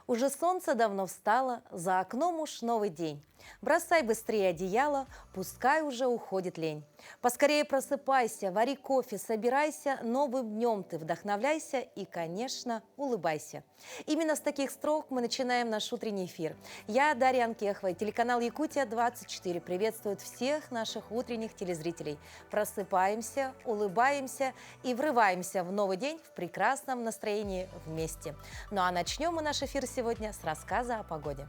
Уже солнце давно встало, за окном уж новый день. Бросай быстрее одеяло, пускай уже уходит лень. Поскорее просыпайся, вари кофе, собирайся, новым днем ты вдохновляйся и, конечно, улыбайся. Именно с таких строк мы начинаем наш утренний эфир. Я, Дарья Анкехова, и телеканал «Якутия-24» приветствует всех наших утренних телезрителей. Просыпаемся, улыбаемся и врываемся в новый день в прекрасном настроении вместе. Ну а начнем мы наш эфир сегодня с рассказа о погоде.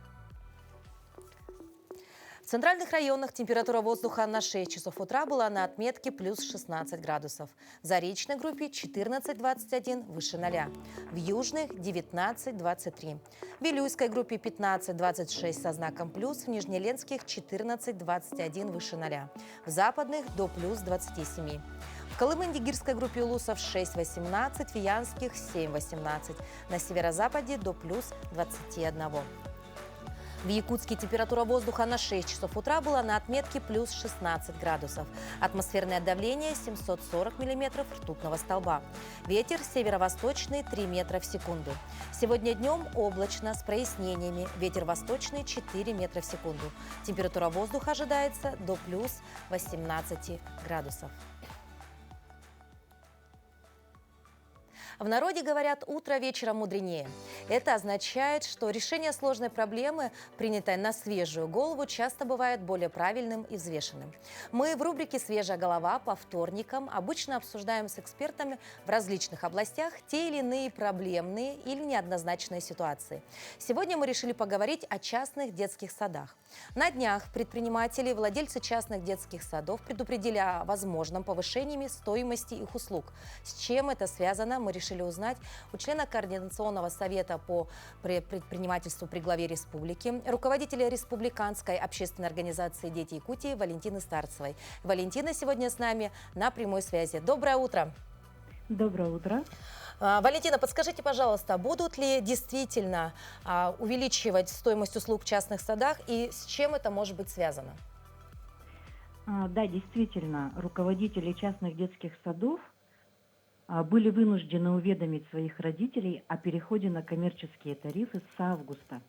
В центральных районах температура воздуха на 6 часов утра была на отметке плюс 16 градусов. В Заречной группе 14-21 выше 0. В Южных 19-23. В Вилюйской группе 15-26 со знаком плюс. В Нижнеленских 14-21 выше 0. В Западных до плюс 27. В Колымын-Дигирской группе улусов 6-18, в Янских 7-18. На северо-западе до плюс 21. В Якутске температура воздуха на 6 часов утра была на отметке плюс 16 градусов. Атмосферное давление 740 миллиметров ртутного столба. Ветер северо-восточный 3 метра в секунду. Сегодня днем облачно с прояснениями. Ветер восточный 4 метра в секунду. Температура воздуха ожидается до плюс 18 градусов. В народе говорят «утро вечером мудренее». Это означает, что решение сложной проблемы, принятой на свежую голову, часто бывает более правильным и взвешенным. Мы в рубрике «Свежая голова» по вторникам обычно обсуждаем с экспертами в различных областях те или иные проблемные или неоднозначные ситуации. Сегодня мы решили поговорить о частных детских садах. На днях предприниматели и владельцы частных детских садов предупредили о возможном повышении стоимости их услуг. С чем это связано, мы решили узнать у члена Координационного совета по предпринимательству при главе республики, руководителя Республиканской общественной организации «Дети Якутии» Валентины Старцевой. Валентина сегодня с нами на прямой связи. Доброе утро! Доброе утро. Валентина, подскажите, пожалуйста, будут ли действительно увеличивать стоимость услуг в частных садах и с чем это может быть связано? Да, действительно, руководители частных детских садов были вынуждены уведомить своих родителей о переходе на коммерческие тарифы с августа.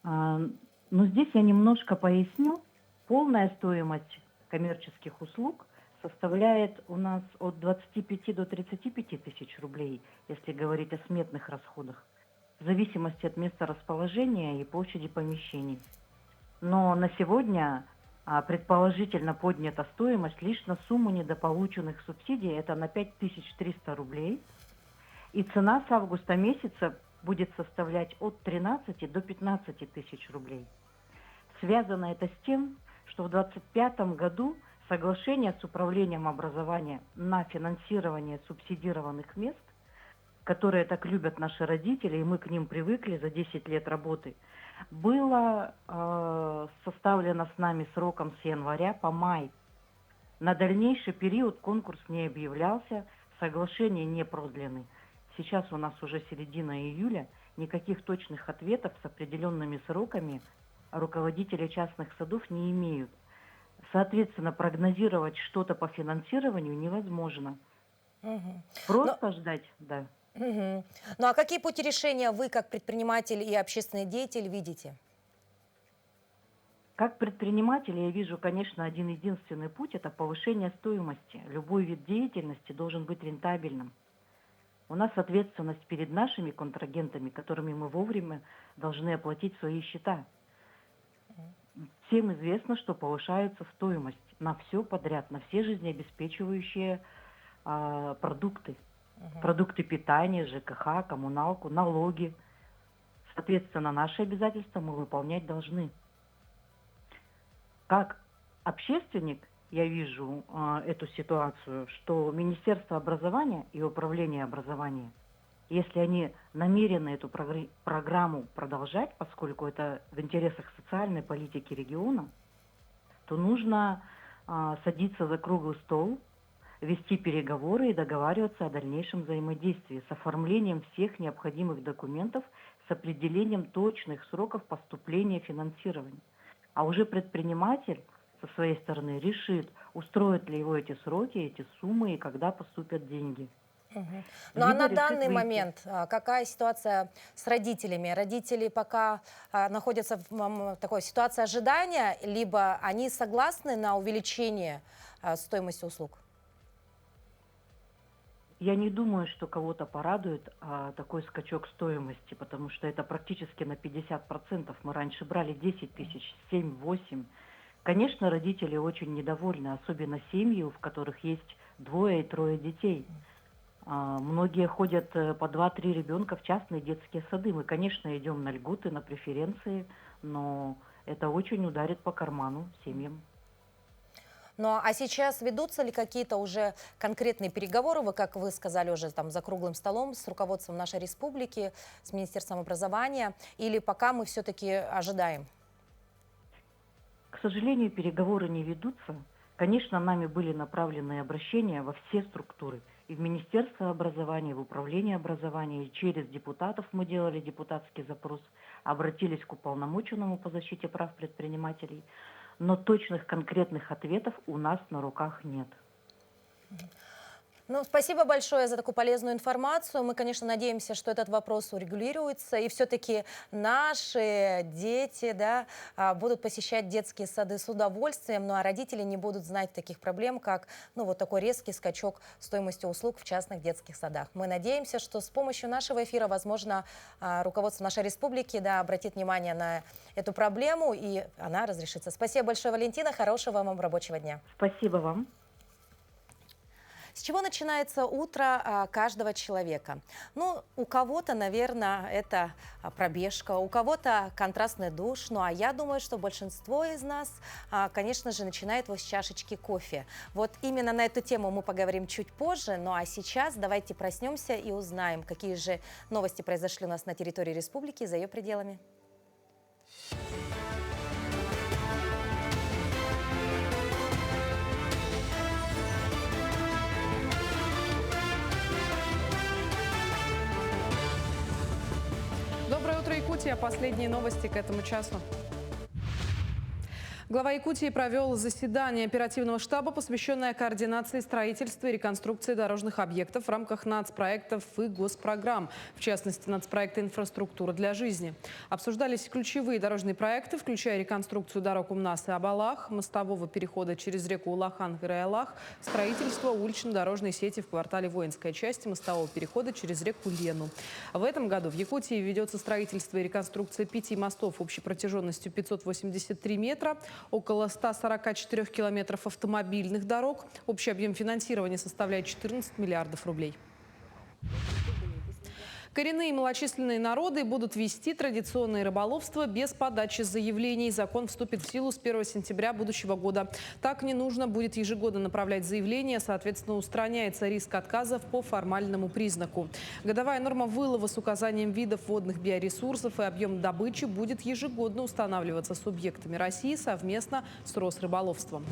Но здесь я немножко поясню. Полная стоимость коммерческих услуг составляет у нас от 25 до 35 тысяч рублей, если говорить о сметных расходах, в зависимости от места расположения и площади помещений. Но на сегодня предположительно поднята стоимость лишь на сумму недополученных субсидий, это на 5300 рублей. И цена с августа месяца будет составлять от 13 до 15 тысяч рублей. Связано это с тем, что в 2025 году соглашение с Управлением образования на финансирование субсидированных мест, которые так любят наши родители, и мы к ним привыкли за 10 лет работы, было составлено с нами сроком с января по май. На дальнейший период конкурс не объявлялся, соглашения не продлены. Сейчас у нас уже середина июля, никаких точных ответов с определенными сроками руководители частных садов не имеют. Соответственно, прогнозировать что-то по финансированию невозможно. Мгм. Но, Просто ждать, да. мгм. Ну а какие пути решения вы, как предприниматель и общественный деятель, видите? Как предприниматель я вижу, конечно, один единственный путь – это повышение стоимости. Любой вид деятельности должен быть рентабельным. У нас ответственность перед нашими контрагентами, которыми мы вовремя должны оплатить свои счета. Всем известно, что повышается стоимость на все подряд, на все жизнеобеспечивающие продукты. Продукты питания, ЖКХ, коммуналку, налоги. Соответственно, наши обязательства мы выполнять должны. Как общественник я вижу эту ситуацию, что Министерство образования и Управление образования, если они намерены эту программу продолжать, поскольку это в интересах социальной политики региона, то нужно садиться за круглый стол, вести переговоры и договариваться о дальнейшем взаимодействии с оформлением всех необходимых документов, с определением точных сроков поступления финансирования. А уже предприниматель со своей стороны решит, устроят ли его эти сроки, эти суммы и когда поступят деньги. Ну а на Либо решит данный выйти. момент какая ситуация с родителями? Родители пока находятся в такой ситуации ожидания, либо они согласны на увеличение стоимости услуг? Я не думаю, что кого-то порадует такой скачок стоимости, потому что это практически на 50%. Мы раньше брали 10 тысяч, 7-8. Конечно, родители очень недовольны, особенно семьи, в которых есть 2 и 3 детей. Многие ходят по 2-3 ребенка в частные детские сады. Мы, конечно, идем на льготы, на преференции, но это очень ударит по карману семьям. Ну а сейчас ведутся ли какие-то уже конкретные переговоры, как вы сказали уже там за круглым столом с руководством нашей республики, с Министерством образования, или пока мы все-таки ожидаем? К сожалению, переговоры не ведутся. Конечно, нами были направлены обращения во все структуры. И в Министерство образования, и в Управление образования, и через депутатов мы делали депутатский запрос, обратились к уполномоченному по защите прав предпринимателей. Но точных конкретных ответов у нас на руках нет. Ну, спасибо большое за такую полезную информацию. Мы, конечно, надеемся, что этот вопрос урегулируется, и все-таки наши дети, да, будут посещать детские сады с удовольствием, ну а родители не будут знать таких проблем, как, ну, вот такой резкий скачок стоимости услуг в частных детских садах. Мы надеемся, что с помощью нашего эфира, возможно, руководство нашей республики, да, обратит внимание на эту проблему, и она разрешится. Спасибо большое, Валентина. Хорошего вам рабочего дня. Спасибо вам. С чего начинается утро каждого человека? Ну, у кого-то, наверное, это пробежка, у кого-то контрастный душ. Ну, а я думаю, что большинство из нас, конечно же, начинает его с чашечки кофе. Вот именно на эту тему мы поговорим чуть позже. Ну, а сейчас давайте проснемся и узнаем, какие же новости произошли у нас на территории республики и за ее пределами. Доброе утро, Якутия. Последние новости к этому часу. Глава Якутии провел заседание оперативного штаба, посвященное координации строительства и реконструкции дорожных объектов в рамках нацпроектов и госпрограмм, в частности, нацпроекта «Инфраструктура для жизни». Обсуждались ключевые дорожные проекты, включая реконструкцию дорог Умнас и Абалах, мостового перехода через реку Улахан и Райлах, строительство улично-дорожной сети в квартале Воинская часть, мостового перехода через реку Лену. В этом году в Якутии ведется строительство и реконструкция 5 мостов общей протяженностью 583 метра, около 144 километров автомобильных дорог. Общий объем финансирования составляет 14 миллиардов рублей. Коренные и малочисленные народы будут вести традиционное рыболовство без подачи заявлений. Закон вступит в силу с 1 сентября будущего года. Так не нужно будет ежегодно направлять заявления. Соответственно, устраняется риск отказов по формальному признаку. Годовая норма вылова с указанием видов водных биоресурсов и объем добычи будет ежегодно устанавливаться субъектами России совместно с Росрыболовством.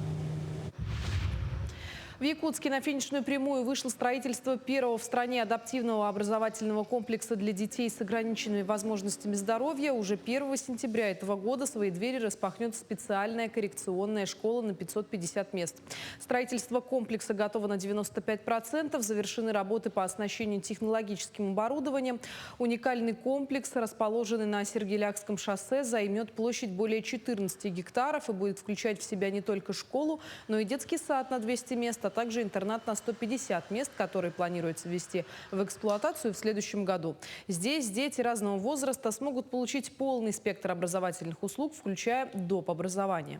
В Якутске на финишную прямую вышло строительство первого в стране адаптивного образовательного комплекса для детей с ограниченными возможностями здоровья. Уже 1 сентября этого года свои двери распахнет специальная коррекционная школа на 550 мест. Строительство комплекса готово на 95%. Завершены работы по оснащению технологическим оборудованием. Уникальный комплекс, расположенный на Сергелякском шоссе, займет площадь более 14 гектаров и будет включать в себя не только школу, но и детский сад на 200 мест, а также интернат на 150 мест, который планируется ввести в эксплуатацию в следующем году. Здесь дети разного возраста смогут получить полный спектр образовательных услуг, включая доп. Образование.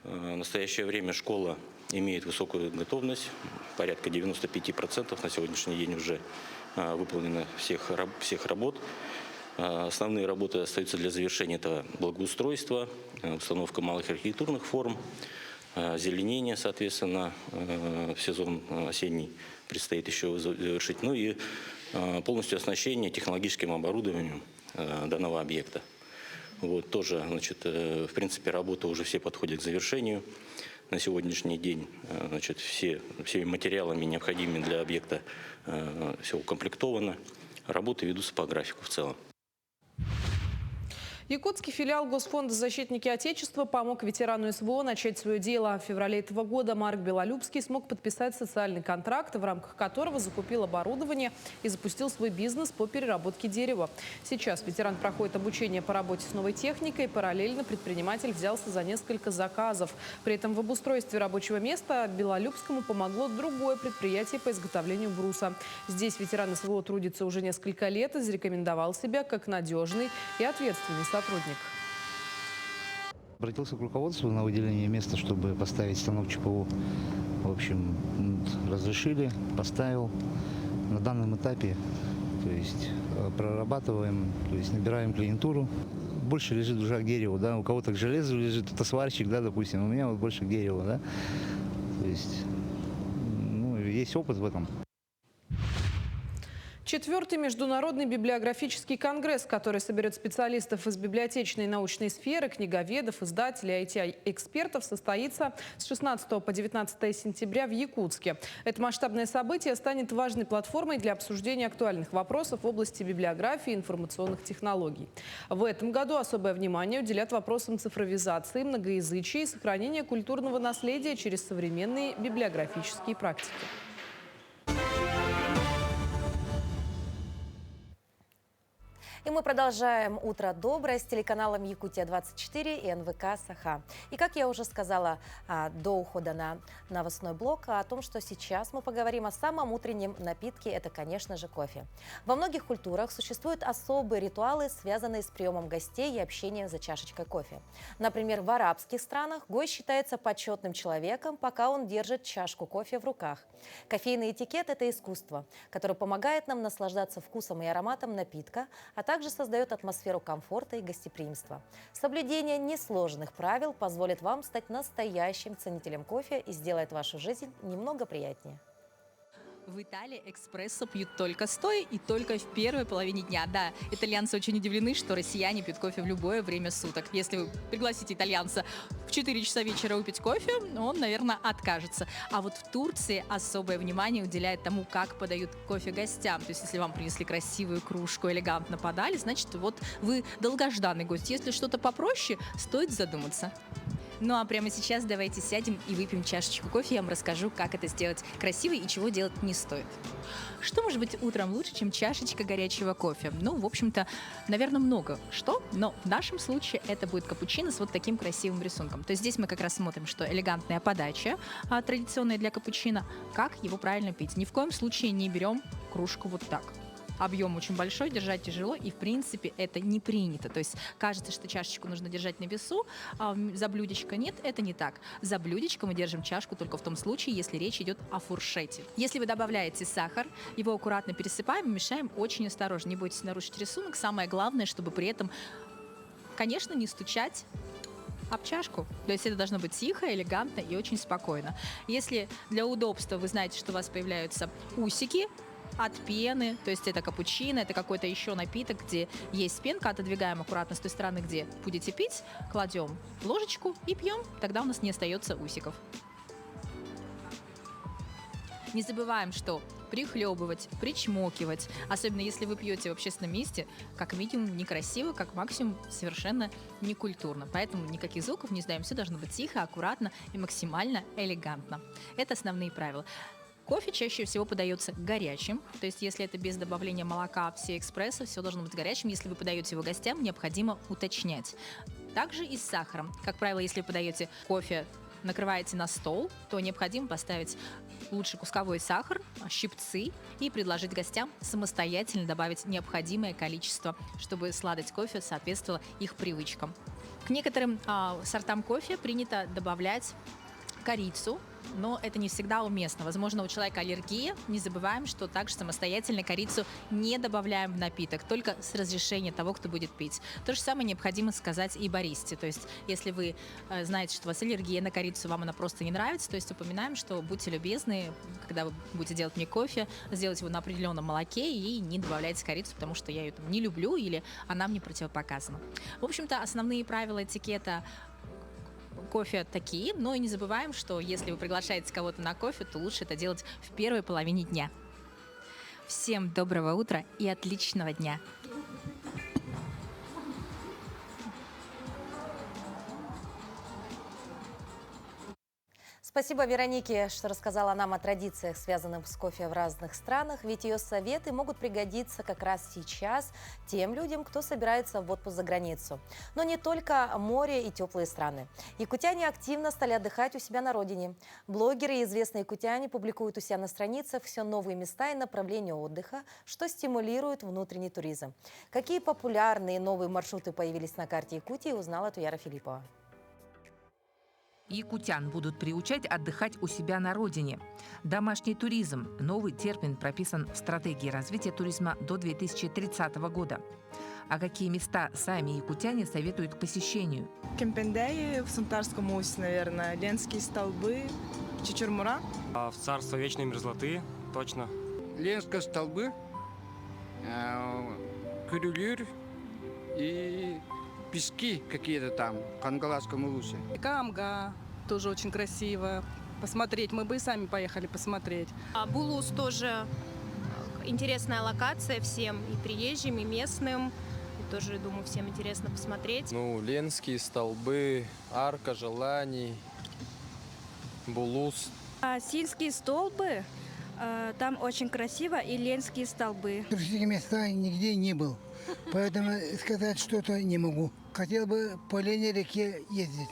В настоящее время школа имеет высокую готовность, порядка 95% на сегодняшний день уже выполнено всех работ. Основные работы остаются для завершения этого благоустройства, установка малых архитектурных форм, зеленение, соответственно, в сезон осенний предстоит еще завершить. Ну и полностью оснащение технологическим оборудованием данного объекта. Вот, тоже, значит, в принципе, работы уже все подходят к завершению. На сегодняшний день, значит, всеми материалами, необходимыми для объекта, все укомплектовано. Работы ведутся по графику в целом. Якутский филиал Госфонда «Защитники Отечества» помог ветерану СВО начать свое дело. В феврале этого года Марк Белолюбский смог подписать социальный контракт, в рамках которого закупил оборудование и запустил свой бизнес по переработке дерева. Сейчас ветеран проходит обучение по работе с новой техникой. Параллельно предприниматель взялся за несколько заказов. При этом в обустройстве рабочего места Белолюбскому помогло другое предприятие по изготовлению бруса. Здесь ветеран СВО трудится уже несколько лет и зарекомендовал себя как надежный и ответственный сотрудник. Обратился к руководству на выделение места, чтобы поставить станок ЧПУ. В общем, разрешили, поставил. На данном этапе, то есть прорабатываем, то есть набираем клиентуру. Больше лежит уже к дереву, да. У кого-то к железу лежит, это сварщик, да, допустим. У меня вот больше к дереву, да. То есть, есть опыт в этом. 4-й международный библиографический конгресс, который соберет специалистов из библиотечной и научной сферы, книговедов, издателей, IT-экспертов, состоится с 16 по 19 сентября в Якутске. Это масштабное событие станет важной платформой для обсуждения актуальных вопросов в области библиографии и информационных технологий. В этом году особое внимание уделят вопросам цифровизации, многоязычия и сохранения культурного наследия через современные библиографические практики. И мы продолжаем «Утро доброе» с телеканалом «Якутия-24» и НВК «Саха». И как я уже сказала до ухода на новостной блок, о том, что сейчас мы поговорим о самом утреннем напитке – это, конечно же, кофе. Во многих культурах существуют особые ритуалы, связанные с приемом гостей и общением за чашечкой кофе. Например, в арабских странах гость считается почетным человеком, пока он держит чашку кофе в руках. Кофейный этикет – это искусство, которое помогает нам наслаждаться вкусом и ароматом напитка, а также создает атмосферу комфорта и гостеприимства. Соблюдение несложных правил позволит вам стать настоящим ценителем кофе и сделает вашу жизнь немного приятнее. В Италии эспрессо пьют только стоя и только в первой половине дня. Да, итальянцы очень удивлены, что россияне пьют кофе в любое время суток. Если вы пригласите итальянца в 4 часа вечера выпить кофе, он, наверное, откажется. А вот в Турции особое внимание уделяет тому, как подают кофе гостям. То есть, если вам принесли красивую кружку, элегантно подали, значит, вот вы долгожданный гость. Если что-то попроще, стоит задуматься. Ну а прямо сейчас давайте сядем и выпьем чашечку кофе. Я вам расскажу, как это сделать красиво и чего делать не стоит. Что может быть утром лучше, чем чашечка горячего кофе? Ну, в общем-то, наверное, много что, но в нашем случае это будет капучино с вот таким красивым рисунком. То есть здесь мы как раз смотрим, что элегантная подача, традиционная для капучино, как его правильно пить. Ни в коем случае не берем кружку вот так. Объем очень большой, держать тяжело, и, в принципе, это не принято. То есть кажется, что чашечку нужно держать на весу, а за блюдечко нет, это не так. За блюдечко мы держим чашку только в том случае, если речь идет о фуршете. Если вы добавляете сахар, его аккуратно пересыпаем и мешаем очень осторожно. Не бойтесь нарушить рисунок. Самое главное, чтобы при этом, конечно, не стучать об чашку. То есть это должно быть тихо, элегантно и очень спокойно. Если для удобства вы знаете, что у вас появляются усики от пены, то есть это капучино, это какой-то еще напиток, где есть пенка, отодвигаем аккуратно с той стороны, где будете пить, кладем ложечку и пьем, тогда у нас не остается усиков. Не забываем, что прихлебывать, причмокивать, особенно если вы пьете в общественном месте, как минимум некрасиво, как максимум совершенно некультурно. Поэтому никаких звуков не издаем, все должно быть тихо, аккуратно и максимально элегантно. Это основные правила. Кофе чаще всего подается горячим, то есть если это без добавления молока, все экспрессо, все должно быть горячим. Если вы подаете его гостям, необходимо уточнять. Также и с сахаром. Как правило, если вы подаете кофе, накрываете на стол, то необходимо поставить лучше кусковой сахар, щипцы и предложить гостям самостоятельно добавить необходимое количество, чтобы сладость кофе соответствовала их привычкам. К некоторым сортам кофе принято добавлять корицу, но это не всегда уместно. Возможно, у человека аллергия. Не забываем, что также самостоятельно корицу не добавляем в напиток, только с разрешения того, кто будет пить. То же самое необходимо сказать и баристе. То есть, если вы знаете, что у вас аллергия на корицу, вам она просто не нравится, то есть упоминаем, что будьте любезны, когда вы будете делать мне кофе, сделать его на определенном молоке и не добавляйте корицу, потому что я ее там не люблю или она мне противопоказана. В общем-то, основные правила этикета кофе такие, но и не забываем, что если вы приглашаете кого-то на кофе, то лучше это делать в первой половине дня. Всем доброго утра и отличного дня! Спасибо Веронике, что рассказала нам о традициях, связанных с кофе в разных странах, ведь ее советы могут пригодиться как раз сейчас тем людям, кто собирается в отпуск за границу. Но не только море и теплые страны. Якутяне активно стали отдыхать у себя на родине. Блогеры и известные якутяне публикуют у себя на страницах все новые места и направления отдыха, что стимулирует внутренний туризм. Какие популярные новые маршруты появились на карте Якутии, узнала Туяра Филиппова. Якутян будут приучать отдыхать у себя на родине. Домашний туризм – новый термин, прописан в стратегии развития туризма до 2030 года. А какие места сами якутяне советуют к посещению? Кемпендеи в Сунтарском устье, наверное, Ленские столбы, Чичурмура. В царство вечной мерзлоты, точно. Ленские столбы, Кюрюлюр и пески какие-то там, в Кангаласском улусе. Камга тоже очень красиво. Посмотреть, мы бы и сами поехали посмотреть. Булус тоже интересная локация всем, и приезжим, и местным. И тоже, думаю, всем интересно посмотреть. Ленские столбы, Арка желаний, Булус. Сильские столбы, там очень красиво, и Ленские столбы. Туристические места нигде не был, поэтому сказать что-то не могу. Хотел бы по Лене реке ездить.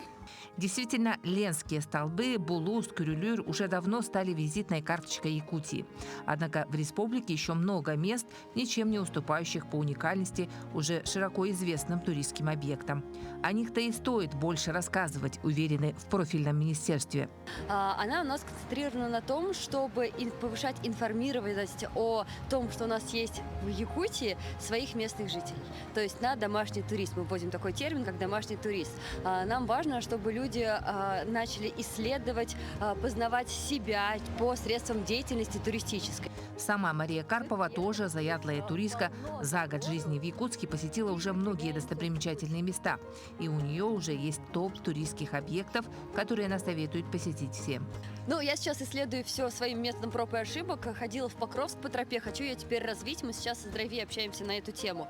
Действительно, Ленские столбы, Булус, Кюрюлюр уже давно стали визитной карточкой Якутии. Однако в республике еще много мест, ничем не уступающих по уникальности уже широко известным туристским объектам. О них-то и стоит больше рассказывать, уверены в профильном министерстве. Она у нас концентрирована на том, чтобы повышать информированность о том, что у нас есть в Якутии, своих местных жителей. То есть на домашний туризм. Мы вводим такой термин, как домашний турист. Нам важно, чтобы люди начали исследовать, познавать себя по средствам деятельности туристической. Сама Мария Карпова тоже заядлая туристка. За год жизни в Якутске посетила уже многие достопримечательные места. И у нее уже есть топ туристских объектов, которые она советует посетить всем. Я сейчас исследую все своим методом проб и ошибок. Ходила в Покровск по тропе, хочу ее теперь развить. Мы сейчас с Здравией общаемся на эту тему.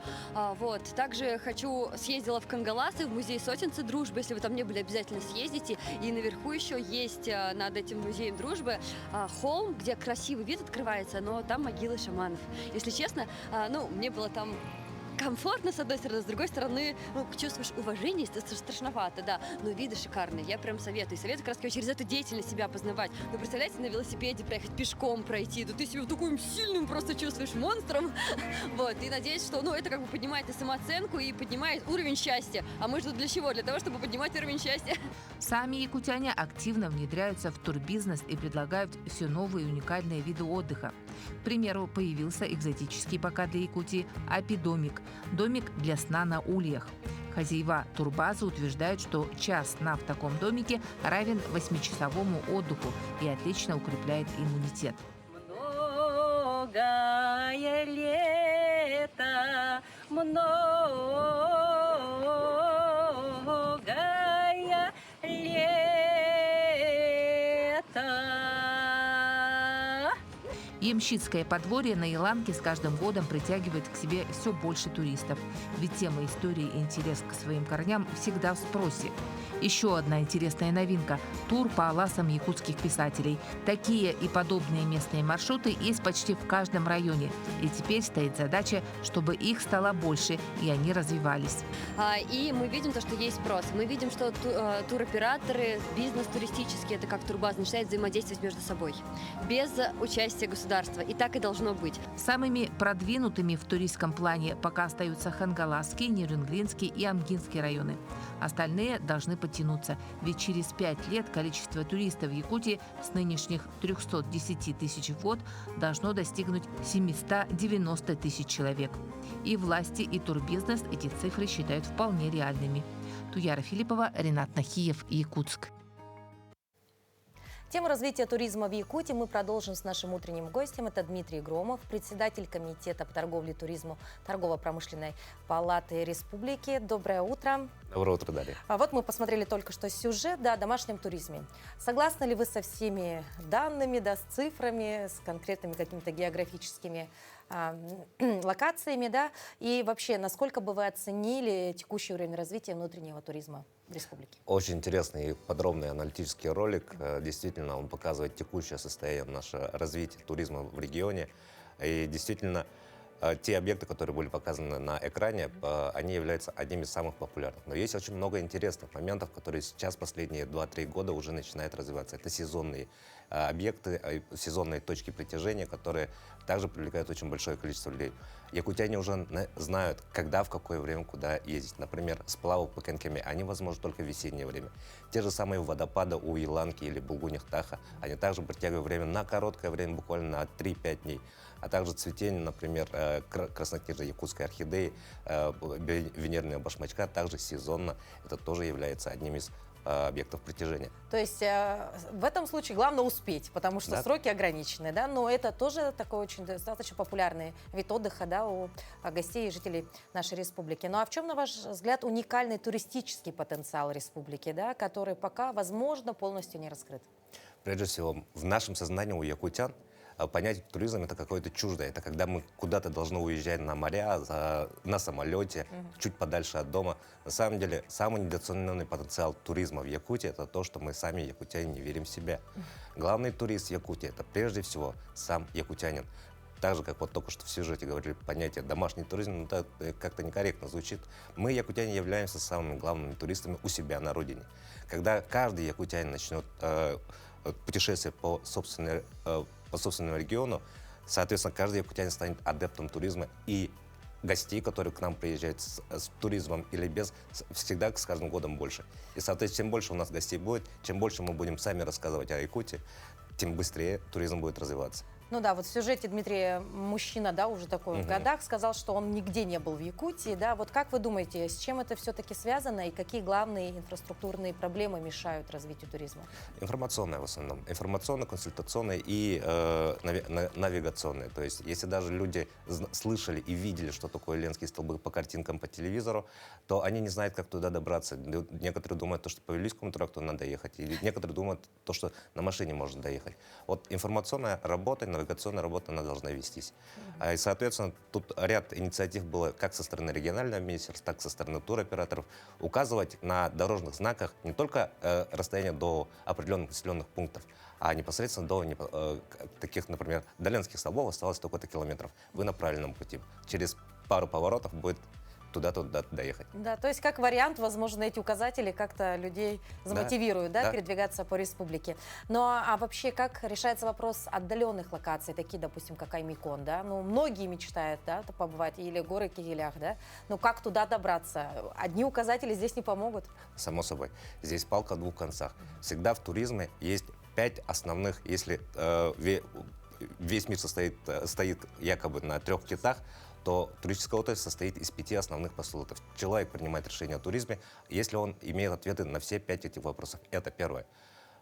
Также съездила в Кангаласы, в музей сотенцы дружбы. Если вы там не были, обязательно съездите. И наверху еще есть над этим музеем дружбы холм, где красивый вид открывается, но там могилы шаманов. Если честно, мне было там комфортно, с одной стороны, с другой стороны, чувствуешь уважение, это страшновато, да, но виды шикарные, я прям советую. Советую как раз через эту деятельность себя познавать. Представляете, на велосипеде проехать, пешком пройти, да ты себя таким сильным просто чувствуешь монстром, и надеюсь, что, это как бы поднимает и самооценку, и поднимает уровень счастья. А мы же тут для чего? Для того, чтобы поднимать уровень счастья. Сами якутяне активно внедряются в турбизнес и предлагают все новые уникальные виды отдыха. К примеру, появился экзотический пока для Якутии апидомик – домик для сна на ульях. Хозяева турбазы утверждают, что час сна в таком домике равен 8-часовому отдыху и отлично укрепляет иммунитет. Многое лето, многое лето. Ямщицкое подворье на Иланке с каждым годом притягивает к себе все больше туристов. Ведь тема истории и интерес к своим корням всегда в спросе. Еще одна интересная новинка – тур по аласам якутских писателей. Такие и подобные местные маршруты есть почти в каждом районе. И теперь стоит задача, чтобы их стало больше и они развивались. И мы видим то, что есть спрос. Мы видим, что туроператоры, бизнес туристический, это как турбаза, начинают взаимодействовать между собой. Без участия государства. И так и должно быть. Самыми продвинутыми в туристском плане пока остаются Хангаласский, Нерюнгринский и Амгинский районы. Остальные должны подтянуться, ведь через 5 лет количество туристов в Якутии с нынешних 310 тысяч в год должно достигнуть 790 тысяч человек. И власти, и турбизнес эти цифры считают вполне реальными. Туяра Филиппова, Ренат Нахиев, Якутск. Тему развития туризма в Якутии мы продолжим с нашим утренним гостем. Это Дмитрий Громов, председатель Комитета по торговле и туризму Торгово-промышленной палаты Республики. Доброе утро. Доброе утро, Дарья. Мы посмотрели только что сюжет о домашнем туризме. Согласны ли вы со всеми данными, с цифрами, с конкретными какими-то географическими локациями, да, и вообще, насколько бы вы оценили текущий уровень развития внутреннего туризма в республике? Очень интересный и подробный аналитический ролик. Действительно, он показывает текущее состояние нашего развития туризма в регионе. И действительно, те объекты, которые были показаны на экране, они являются одними из самых популярных. Но есть очень много интересных моментов, которые сейчас, последние 2-3 года, уже начинают развиваться. Это сезонные объекты, сезонные точки притяжения, которые также привлекают очень большое количество людей. Якутяне уже знают, когда, в какое время, куда ездить. Например, сплавы по Кенкеме, они возможны только в весеннее время. Те же самые водопады у Иланки или Булгунях-Таха, они также притягивают время на короткое время, буквально на 3-5 дней. А также цветение, например, краснокнижной якутской орхидеи, венерного башмачка, также сезонно. Это тоже является одним из объектов притяжения. То есть в этом случае главное успеть, потому что сроки ограничены, да, но это тоже такой очень достаточно популярный вид отдыха, да, у гостей и жителей нашей республики. Ну а в чем, на ваш взгляд, уникальный туристический потенциал республики, да, который пока, возможно, полностью не раскрыт? Прежде всего, в нашем сознании у якутян понятие туризм это какое-то чуждое. Это когда мы куда-то должны уезжать на моря, на самолете, чуть подальше от дома. На самом деле, самый недооцененный потенциал туризма в Якутии это то, что мы сами, якутяне, не верим в себя. Главный турист Якутии это прежде всего сам якутянин. Так же, как вот только что в сюжете говорили, понятие домашний туризм, ну, это как-то некорректно звучит. Мы, якутяне, являемся самыми главными туристами у себя на родине. Когда каждый якутянин начнет путешествие по собственному региону, соответственно, каждый якутянин станет адептом туризма, и гостей, которые к нам приезжают с туризмом или без, всегда с каждым годом больше. И, соответственно, чем больше у нас гостей будет, чем больше мы будем сами рассказывать о Якутии, тем быстрее туризм будет развиваться. Ну да, вот в сюжете Дмитрий, мужчина, да, уже такой в годах, сказал, что он нигде не был в Якутии, да. Вот как вы думаете, с чем это все-таки связано и какие главные инфраструктурные проблемы мешают развитию туризма? Информационная в основном. Информационная, консультационная и навигационная. То есть, если даже люди слышали и видели, что такое Ленские столбы по картинкам по телевизору, то они не знают, как туда добраться. Некоторые думают, что по Вилюйскому тракту надо ехать, или некоторые думают, что на машине можно доехать. Вот информационная работа, навигационная работа, она должна вестись. И, соответственно, тут ряд инициатив было как со стороны регионального министерства, так и со стороны туроператоров, указывать на дорожных знаках не только расстояние до определенных населенных пунктов, а непосредственно до таких, например, до Ленских столбов осталось столько-то километров. Вы на правильном пути. Через пару поворотов будет туда доехать. Да, то есть как вариант, возможно, эти указатели как-то людей замотивируют, да, передвигаться по республике. Ну а вообще как решается вопрос отдаленных локаций, такие, допустим, как Аймикон, да? Ну многие мечтают, да, побывать, или горы Кигилях, да? Ну как туда добраться? Одни указатели здесь не помогут. Само собой. Здесь палка о двух концах. Всегда в туризме есть 5 основных, если весь мир стоит якобы на 3 китах, то туристическая отрасль состоит из 5 основных постулатов. Человек принимает решение о туризме, если он имеет ответы на все 5 этих вопросов. Это первое.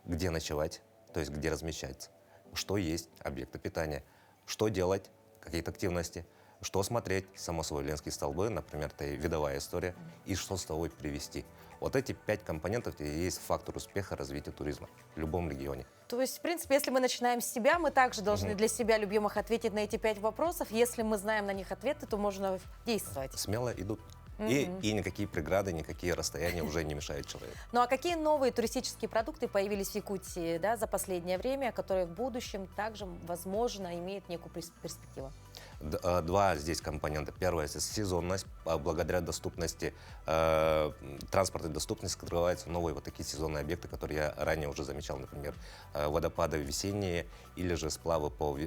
Где ночевать, то есть где размещаться, что есть, объекты питания, что делать, какие-то активности, что смотреть, само собой, Ленские столбы, например, это и видовая история, и что с собой привезти. Вот эти 5 компонентов и есть фактор успеха развития туризма в любом регионе. То есть, в принципе, если мы начинаем с себя, мы также должны для себя, любимых, ответить на эти 5 вопросов. Если мы знаем на них ответы, то можно действовать. Смело идут. И никакие преграды, никакие расстояния уже не мешают человеку. Ну а какие новые туристические продукты появились в Якутии, да, за последнее время, которые в будущем также, возможно, имеют некую перспективу? 2 здесь компонента. Первое – это сезонность. Благодаря доступности, транспортной доступности открываются новые вот такие сезонные объекты, которые я ранее уже замечал, например, водопады весенние или же сплавы по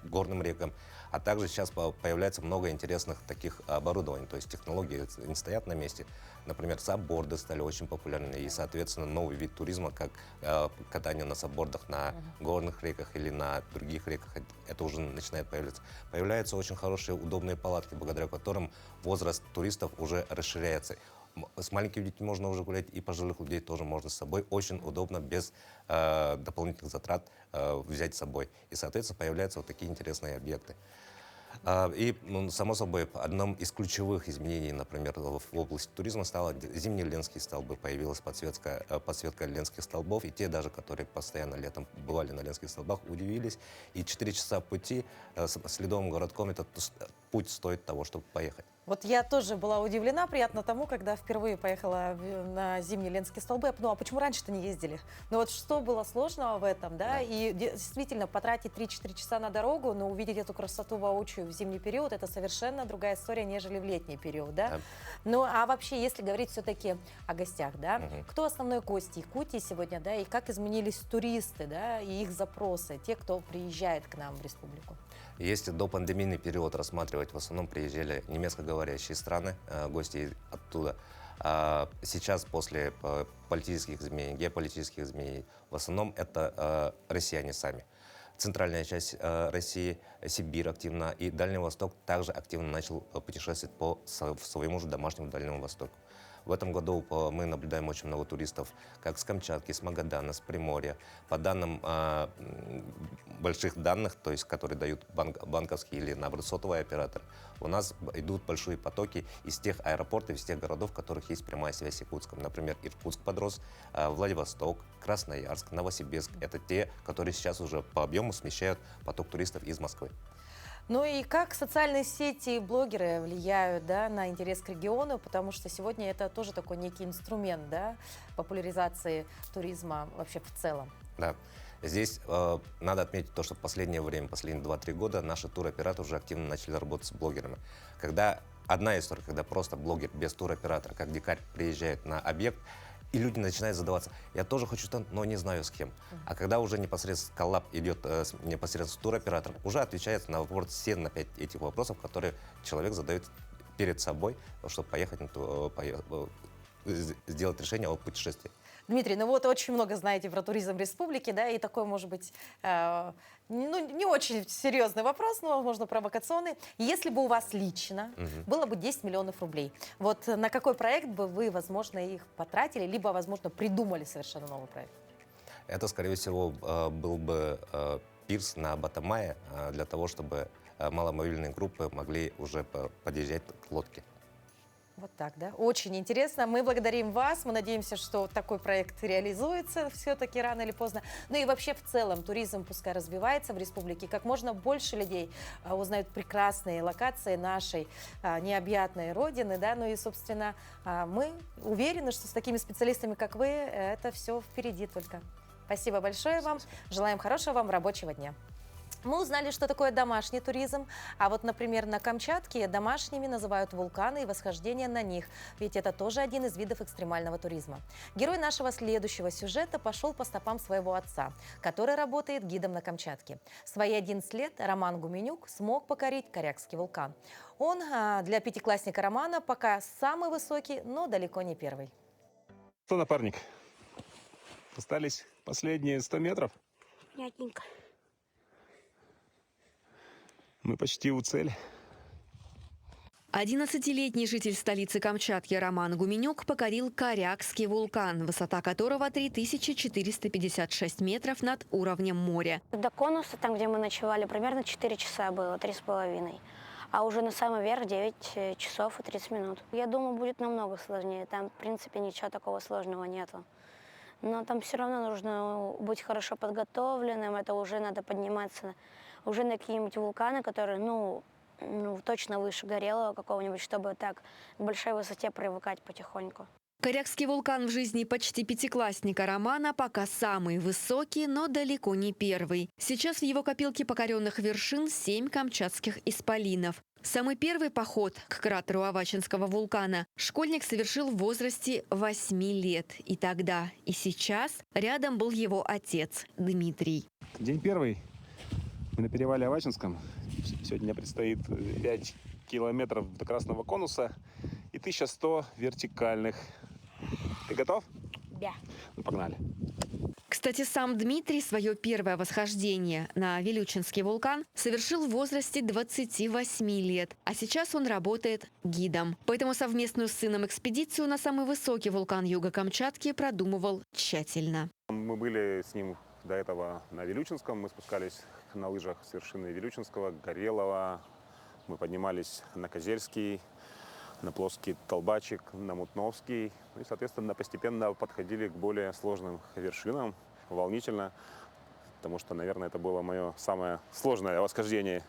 горным рекам. А также сейчас появляется много интересных таких оборудований, то есть технологии не стоят на месте. Например, сабборды стали очень популярны, и, соответственно, новый вид туризма, как катание на саббордах на горных реках или на других реках, это уже начинает появляться. Появляются очень хорошие, удобные палатки, благодаря которым возраст туристов уже расширяется. С маленькими детьми можно уже гулять, и пожилых людей тоже можно с собой. Очень удобно, без дополнительных затрат взять с собой. И, соответственно, появляются вот такие интересные объекты. И, само собой, одним из ключевых изменений, например, в области туризма стало зимние ленские столбы. Появилась подсветка ленских столбов, и те даже, которые постоянно летом бывали на ленских столбах, удивились. И 4 часа пути с ледовым городком, этот путь стоит того, чтобы поехать. Вот я тоже была удивлена, приятно тому, когда впервые поехала на зимние Ленские столбы. Я подумала, а почему раньше-то не ездили? Ну вот что было сложного в этом, да? И действительно, потратить 3-4 часа на дорогу, но увидеть эту красоту воочию в зимний период, это совершенно другая история, нежели в летний период, да? Ну а вообще, если говорить все-таки о гостях, да? Кто основной гость Якутии сегодня, да? И как изменились туристы, да? И их запросы, те, кто приезжает к нам в республику? Если до пандемийный период рассматривать, в основном приезжали немецкоговорящие страны, гости оттуда. А сейчас, после политических изменений, геополитических изменений, в основном это россияне сами. Центральная часть России, Сибирь активно, и Дальний Восток также активно начал путешествовать по своему же домашнему Дальнему Востоку. В этом году мы наблюдаем очень много туристов, как с Камчатки, с Магадана, с Приморья. По данным больших данных, то есть которые дают банковские или, наоборот, сотовые операторы, у нас идут большие потоки из тех аэропортов, из тех городов, в которых есть прямая связь с Якутском. Например, Иркутск подрос, Владивосток, Красноярск, Новосибирск. Это те, которые сейчас уже по объему смещают поток туристов из Москвы. Ну и как социальные сети и блогеры влияют, да, на интерес к региону, потому что сегодня это тоже такой некий инструмент, да, популяризации туризма вообще в целом. Да. Здесь надо отметить то, что в последнее время, последние 2-3 года наши туроператоры уже активно начали работать с блогерами. Когда одна история, когда просто блогер без туроператора, как дикарь, приезжает на объект, и люди начинают задаваться, я тоже хочу там, но не знаю с кем. А когда уже непосредственно коллаб идет непосредственно с туроператором, уже отвечает на вопрос 7 на 5 этих вопросов, которые человек задает перед собой, чтобы поехать, сделать решение о путешествии. Дмитрий, ну вот очень много знаете про туризм республики, да, и такой, может быть, не очень серьезный вопрос, но, возможно, провокационный. Если бы у вас лично было бы 10 миллионов рублей, вот на какой проект бы вы, возможно, их потратили, либо, возможно, придумали совершенно новый проект? Это, скорее всего, был бы пирс на Батамае для того, чтобы маломобильные группы могли уже подъезжать к лодке. Вот так, да? Очень интересно. Мы благодарим вас. Мы надеемся, что такой проект реализуется все-таки рано или поздно. Ну и вообще в целом туризм пускай развивается в республике. Как можно больше людей узнают прекрасные локации нашей необъятной родины, да? Ну и, собственно, мы уверены, что с такими специалистами, как вы, это все впереди только. Спасибо большое вам. Желаем хорошего вам рабочего дня. Мы узнали, что такое домашний туризм, а вот, например, на Камчатке домашними называют вулканы и восхождение на них, ведь это тоже один из видов экстремального туризма. Герой нашего следующего сюжета пошел по стопам своего отца, который работает гидом на Камчатке. В свои 11 лет Роман Гуменюк смог покорить Корякский вулкан. Он для пятиклассника Романа пока самый высокий, но далеко не первый. Что, напарник? Остались последние 100 метров? Понятненько. Мы почти у цели. 11-летний житель столицы Камчатки Роман Гуменюк покорил Корякский вулкан, высота которого 3456 метров над уровнем моря. До конуса, там, где мы ночевали, примерно 4 часа было, 3,5. А уже на самый верх 9 часов и 30 минут. Я думаю, будет намного сложнее. Там, в принципе, ничего такого сложного нету. Но там все равно нужно быть хорошо подготовленным. Это уже надо подниматься уже на какие-нибудь вулканы, которые, точно выше Горелого какого-нибудь, чтобы так к большой высоте привыкать потихоньку. Корякский вулкан в жизни почти пятиклассника Романа пока самый высокий, но далеко не первый. Сейчас в его копилке покоренных вершин 7 камчатских исполинов. Самый первый поход к кратеру Авачинского вулкана школьник совершил в возрасте 8 лет. И тогда, и сейчас рядом был его отец Дмитрий. День первый. Мы на перевале Авачинском. Сегодня предстоит 5 километров до Красного конуса и 1100 вертикальных. Ты готов? Да. Ну, погнали. Кстати, сам Дмитрий свое первое восхождение на Вилючинский вулкан совершил в возрасте 28 лет, а сейчас он работает гидом. Поэтому совместную с сыном экспедицию на самый высокий вулкан юга Камчатки продумывал тщательно. Мы были с ним до этого на Вилючинском. Мы спускались на лыжах с вершины Вилючинского, Горелого, Мы поднимались на Козельский, на плоский Толбачик, на Мутновский. И, соответственно, постепенно подходили к более сложным вершинам. Волнительно, потому что, наверное, это было мое самое сложное восхождение.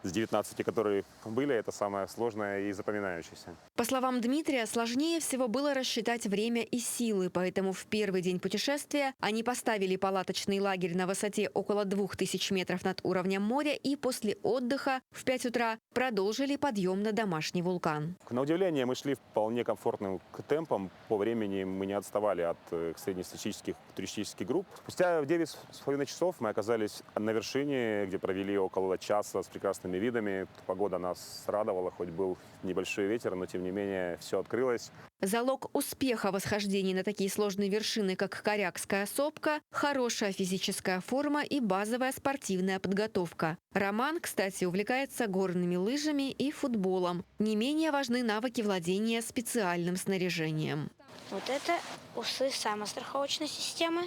С 19, которые были, это самое сложное и запоминающееся. По словам Дмитрия, сложнее всего было рассчитать время и силы, поэтому в первый день путешествия они поставили палаточный лагерь на высоте около 2000 метров над уровнем моря и после отдыха в 5 утра продолжили подъем на домашний вулкан. На удивление, мы шли вполне комфортным темпом. По времени мы не отставали от среднестатистических туристических групп. Спустя 9,5 часов мы оказались на вершине, где провели около часа с прекрасными видами. Погода нас радовала, хоть был небольшой ветер, но тем не менее все открылось. Залог успеха восхождений на такие сложные вершины, как Корякская сопка, хорошая физическая форма и базовая спортивная подготовка. Роман, кстати, увлекается горными лыжами и футболом. Не менее важны навыки владения специальным снаряжением. Вот это усы самостраховочной системы,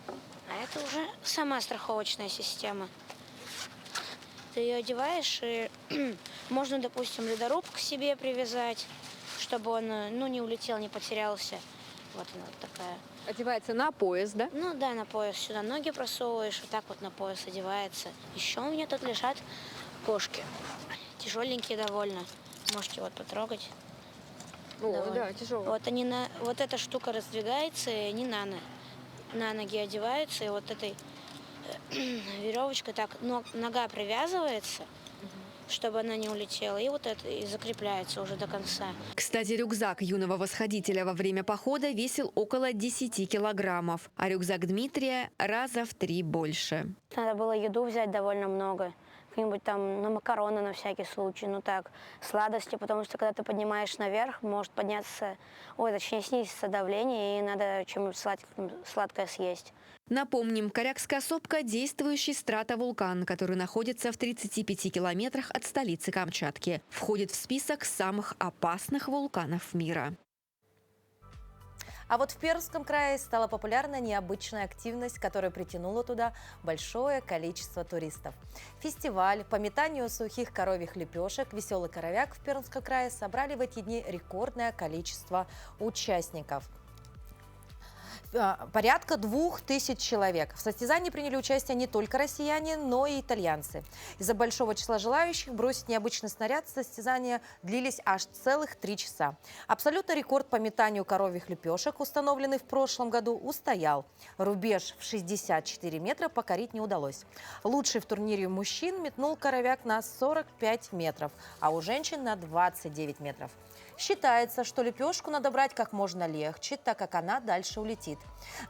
а это уже сама страховочная система. Ты ее одеваешь, и можно, допустим, ледоруб к себе привязать, чтобы он не улетел, не потерялся. Вот она вот такая. Одевается на пояс, да? Ну да, на пояс. Сюда ноги просовываешь, вот так вот на пояс одевается. Еще у меня тут лежат кошки. Тяжеленькие довольно. Можете вот потрогать. О, да, тяжело. Вот эта штука раздвигается, и они на ноги одеваются, и вот этой веревочкой так нога привязывается, чтобы она не улетела, и вот это и закрепляется уже до конца. Кстати, рюкзак юного восходителя во время похода весил около 10 килограммов, а рюкзак Дмитрия раза в 3 больше. Надо было еду взять довольно много. Какие-нибудь там макароны на всякий случай, сладости, потому что когда ты поднимаешь наверх, может подняться, снизится давление, и надо чем-нибудь сладкое съесть. Напомним, Корякская сопка – действующий стратовулкан, который находится в 35 километрах от столицы Камчатки. Входит в список самых опасных вулканов мира. А вот в Пермском крае стала популярна необычная активность, которая притянула туда большое количество туристов. Фестиваль по метанию сухих коровьих лепешек «Веселый коровяк» в Пермском крае собрали в эти дни рекордное количество участников. Порядка 2000 человек. В состязании приняли участие не только россияне, но и итальянцы. Из-за большого числа желающих бросить необычный снаряд состязания длились аж целых 3 часа. Абсолютный рекорд по метанию коровьих лепешек, установленный в прошлом году, устоял. Рубеж в 64 метра покорить не удалось. Лучший в турнире мужчин метнул коровяк на 45 метров, а у женщин на 29 метров. Считается, что лепешку надо брать как можно легче, так как она дальше улетит.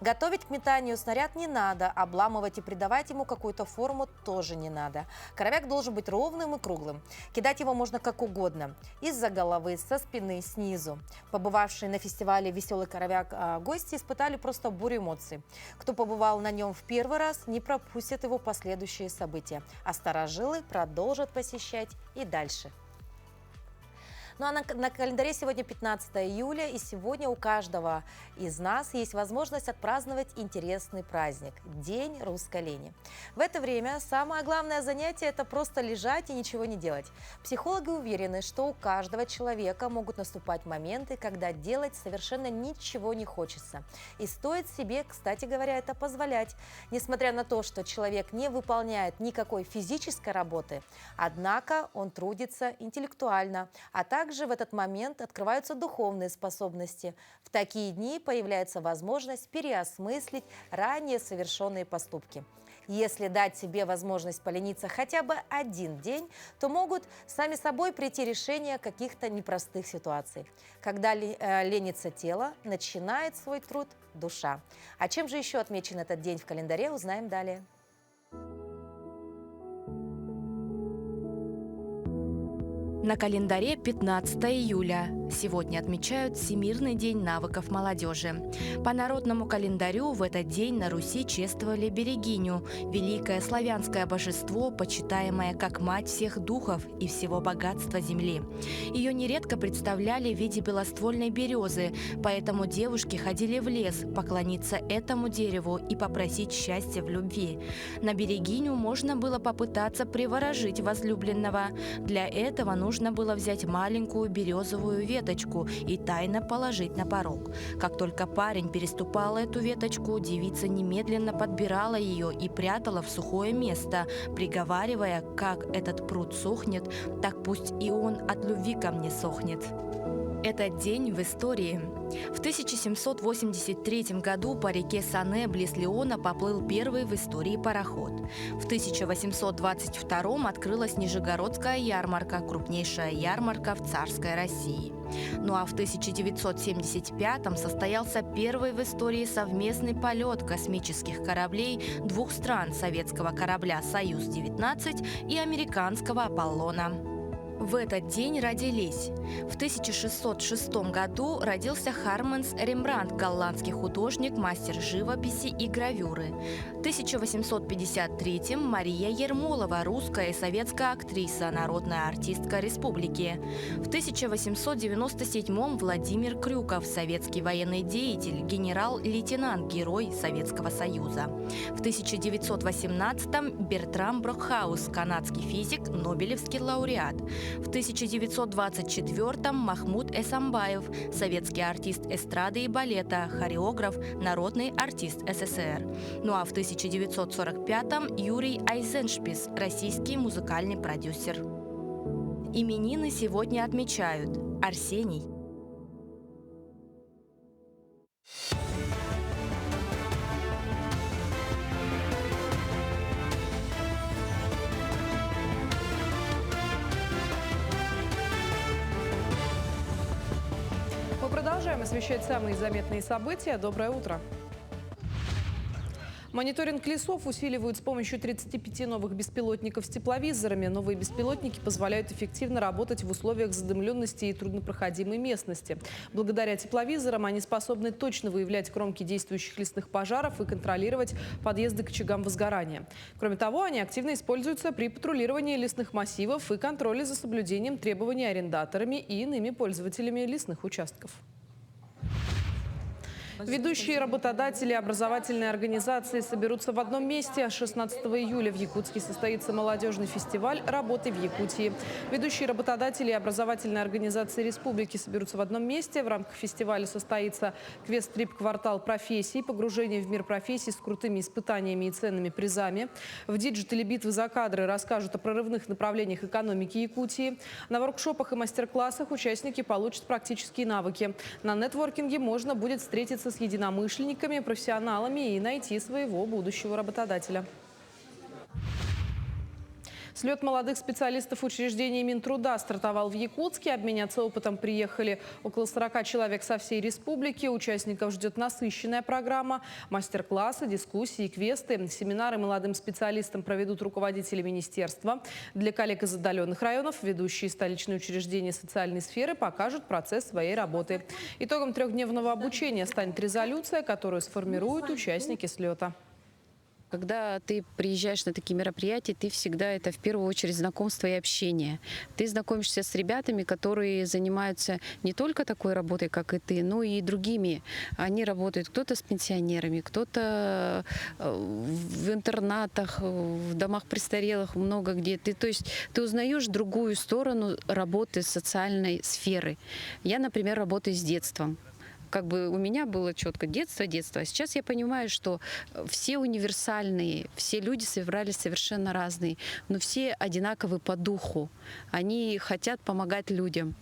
Готовить к метанию снаряд не надо, обламывать и придавать ему какую-то форму тоже не надо. Коровяк должен быть ровным и круглым. Кидать его можно как угодно. Из-за головы, со спины, снизу. Побывавшие на фестивале «Веселый коровяк» гости испытали просто бурю эмоций. Кто побывал на нем в первый раз, не пропустит его последующие события. А старожилы продолжат посещать и дальше. Ну а на календаре сегодня 15 июля, и сегодня у каждого из нас есть возможность отпраздновать интересный праздник – День русской лени. В это время самое главное занятие – это просто лежать и ничего не делать. Психологи уверены, что у каждого человека могут наступать моменты, когда делать совершенно ничего не хочется. И стоит себе, кстати говоря, это позволять. Несмотря на то, что человек не выполняет никакой физической работы, однако он трудится интеллектуально, а также в этот момент открываются духовные способности. В такие дни появляется возможность переосмыслить ранее совершенные поступки. Если дать себе возможность полениться хотя бы один день, то могут сами собой прийти решения каких-то непростых ситуаций. Когда ленится тело, начинает свой труд душа. А чем же еще отмечен этот день в календаре, узнаем далее. На календаре 15 июля. Сегодня отмечают Всемирный день навыков молодежи. По народному календарю в этот день на Руси чествовали Берегиню, великое славянское божество, почитаемое как мать всех духов и всего богатства земли. Ее нередко представляли в виде белоствольной березы, поэтому девушки ходили в лес поклониться этому дереву и попросить счастья в любви. На Берегиню можно было попытаться приворожить возлюбленного. Для этого нужно было взять маленькую березовую веточку и тайно положить на порог. Как только парень переступал эту веточку, девица немедленно подбирала ее и прятала в сухое место, приговаривая: «Как этот пруд сохнет, так пусть и он от любви ко мне сохнет». Этот день в истории. В 1783 году по реке Сане близ Леона поплыл первый в истории пароход. В 1822 открылась Нижегородская ярмарка, крупнейшая ярмарка в царской России. Ну а в 1975 состоялся первый в истории совместный полет космических кораблей двух стран: советского корабля «Союз-19» и американского «Аполлона». В этот день родились. В 1606 году родился Харменс Рембрандт, голландский художник, мастер живописи и гравюры. В 1853 Мария Ермолова, русская и советская актриса, народная артистка республики. В 1897 Владимир Крюков, советский военный деятель, генерал-лейтенант, герой Советского Союза. В 1918 Бертрам Брокхаус, канадский физик, нобелевский лауреат. В 1924 Махмуд Эсамбаев, советский артист эстрады и балета, хореограф, народный артист СССР. Ну а в 1945 Юрий Айзеншпис, российский музыкальный продюсер. Именины сегодня отмечают: Арсений. Продолжаем освещать самые заметные события. Доброе утро. Мониторинг лесов усиливают с помощью 35 новых беспилотников с тепловизорами. Новые беспилотники позволяют эффективно работать в условиях задымленности и труднопроходимой местности. Благодаря тепловизорам они способны точно выявлять кромки действующих лесных пожаров и контролировать подъезды к очагам возгорания. Кроме того, они активно используются при патрулировании лесных массивов и контроле за соблюдением требований арендаторами и иными пользователями лесных участков. Ведущие работодатели и образовательные организации соберутся в одном месте. 16 июля в Якутске состоится молодежный фестиваль «Работай в Якутии». Ведущие работодатели и образовательные организации республики соберутся в одном месте. В рамках фестиваля состоится квест-трип-квартал профессий, погружение в мир профессий с крутыми испытаниями и ценными призами. В диджитале «Битвы за кадры» расскажут о прорывных направлениях экономики Якутии. На воркшопах и мастер-классах участники получат практические навыки. На нетворкинге можно будет встретиться с единомышленниками, профессионалами и найти своего будущего работодателя. Слет молодых специалистов учреждений Минтруда стартовал в Якутске. Обменяться опытом приехали около 40 человек со всей республики. Участников ждет насыщенная программа. Мастер-классы, дискуссии, квесты. Семинары молодым специалистам проведут руководители министерства. Для коллег из отдаленных районов ведущие столичные учреждения социальной сферы покажут процесс своей работы. Итогом трехдневного обучения станет резолюция, которую сформируют участники слета. Когда ты приезжаешь на такие мероприятия, ты всегда это в первую очередь знакомство и общение. Ты знакомишься с ребятами, которые занимаются не только такой работой, как и ты, но и другими. Они работают кто-то с пенсионерами, кто-то в интернатах, в домах престарелых, много где. То есть ты узнаешь другую сторону работы социальной сферы. Я, например, работаю с детством. Как бы у меня было четко детство. А сейчас я понимаю, что все универсальные, все люди собрались совершенно разные, но все одинаковы по духу. Они хотят помогать людям.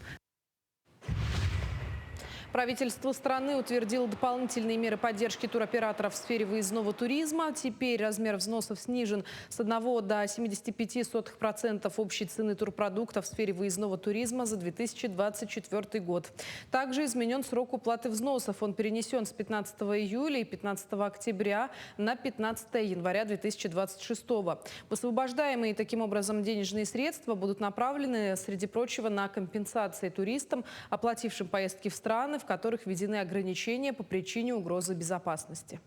Правительство страны утвердило дополнительные меры поддержки туроператоров в сфере выездного туризма. Теперь размер взносов снижен с 1 до 0,75% общей цены турпродукта в сфере выездного туризма за 2024 год. Также изменен срок уплаты взносов. Он перенесен с 15 июля и 15 октября на 15 января 2026 года. Высвобождаемые таким образом денежные средства будут направлены, среди прочего, на компенсации туристам, оплатившим поездки в страны, в которых введены ограничения по причине угрозы безопасности.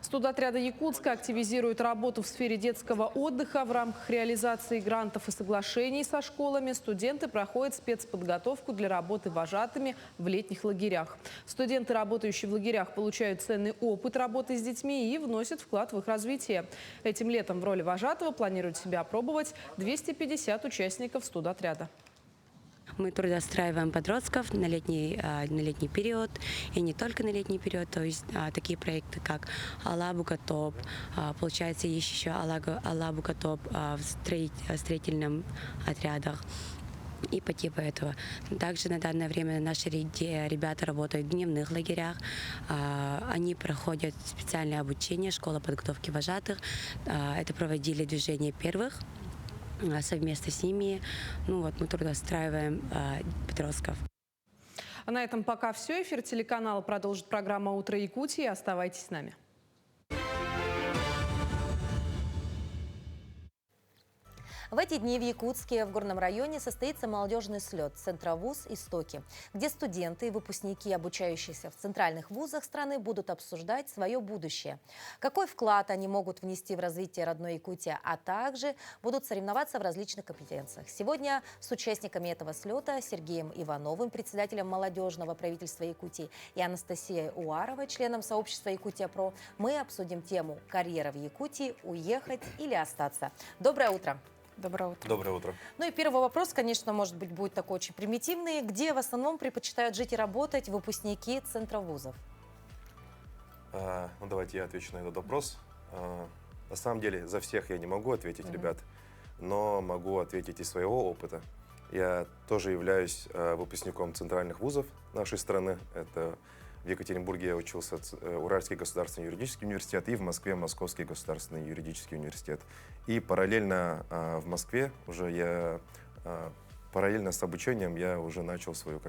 Студотряда Якутска активизирует работу в сфере детского отдыха. В рамках реализации грантов и соглашений со школами студенты проходят спецподготовку для работы вожатыми в летних лагерях. Студенты, работающие в лагерях, получают ценный опыт работы с детьми и вносят вклад в их развитие. Этим летом в роли вожатого планируют себя опробовать 250 участников студотряда. Мы трудоустраиваем подростков на летний период, и не только на летний период, то есть такие проекты, как Алабука-топ, получается, есть еще Алабука-топ в строительном отрядах и по типу этого. Также на данное время наши ребята работают в дневных лагерях. Они проходят специальное обучение, школа подготовки вожатых. Это проводили движение первых. Совместно с ними мы трудоустраиваем подростков. А на этом пока все. Эфир телеканала продолжит программа «Утро Якутии». Оставайтесь с нами. В эти дни в Якутске, в Горном районе, состоится молодежный слет «Центровуз Истоки», где студенты и выпускники, обучающиеся в центральных вузах страны, будут обсуждать свое будущее. Какой вклад они могут внести в развитие родной Якутии, а также будут соревноваться в различных компетенциях. Сегодня с участниками этого слета Сергеем Ивановым, председателем молодежного правительства Якутии, и Анастасией Уаровой, членом сообщества «Якутия-Про», мы обсудим тему «Карьера в Якутии. Уехать или остаться». Доброе утро! Доброе утро. Доброе утро. Ну и первый вопрос, конечно, может быть, будет такой очень примитивный. Где в основном предпочитают жить и работать выпускники центровузов? Давайте я отвечу на этот вопрос. На самом деле, за всех я не могу ответить, ребят, но могу ответить из своего опыта. Я тоже являюсь выпускником центральных вузов нашей страны. Это в Екатеринбурге я учился Уральский государственный юридический университет и в Москве Московский государственный юридический университет. И параллельно в Москве параллельно с обучением я уже начал свою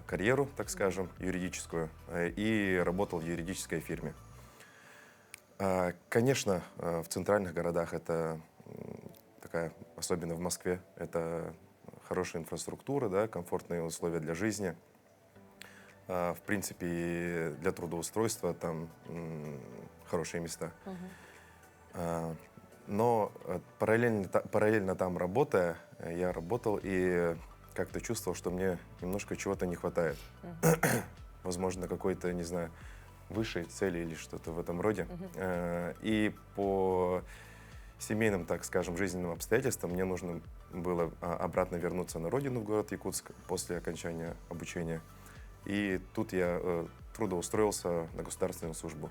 карьеру, так скажем, юридическую, и работал в юридической фирме. Конечно, в центральных городах это особенно в Москве, это хорошая инфраструктура, да, комфортные условия для жизни. В принципе, для трудоустройства там хорошие места. Но параллельно там работая, я работал и как-то чувствовал, что мне немножко чего-то не хватает. Возможно, какой-то, не знаю, высшей цели или что-то в этом роде. И по семейным, так скажем, жизненным обстоятельствам мне нужно было обратно вернуться на родину, в город Якутск, после окончания обучения. И тут я трудоустроился на государственную службу.